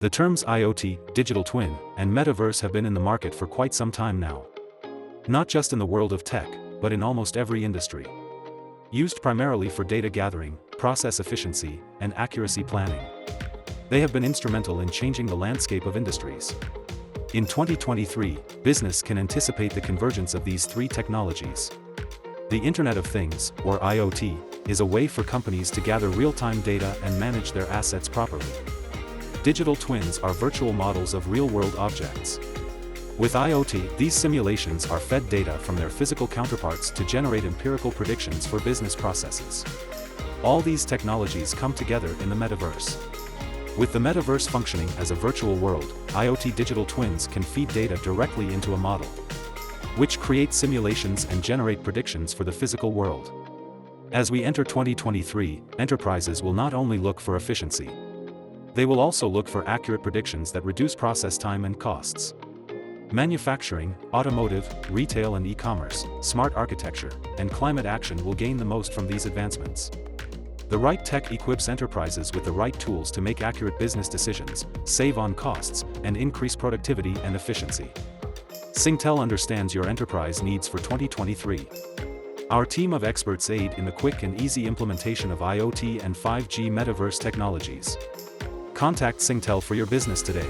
The terms IoT, digital twin, and metaverse have been in the market for quite some time now. Not just in the world of tech, but in almost every industry. Used primarily for data gathering, process efficiency, and accuracy planning. They have been instrumental in changing the landscape of industries. In 2023, business can anticipate the convergence of these three technologies. The Internet of Things, or IoT, is a way for companies to gather real-time data and manage their assets properly. Digital twins are virtual models of real-world objects. With IoT, these simulations are fed data from their physical counterparts to generate empirical predictions for business processes. All these technologies come together in the metaverse. With the metaverse functioning as a virtual world, IoT digital twins can feed data directly into a model, which creates simulations and generate predictions for the physical world. As we enter 2023, enterprises will not only look for efficiency. They will also look for accurate predictions that reduce process time and costs. Manufacturing, automotive, retail and e-commerce, smart architecture, and climate action will gain the most from these advancements. The right tech equips enterprises with the right tools to make accurate business decisions, save on costs, and increase productivity and efficiency. Singtel understands your enterprise needs for 2023. Our team of experts aid in the quick and easy implementation of IoT and 5G metaverse technologies. Contact Singtel for your business today.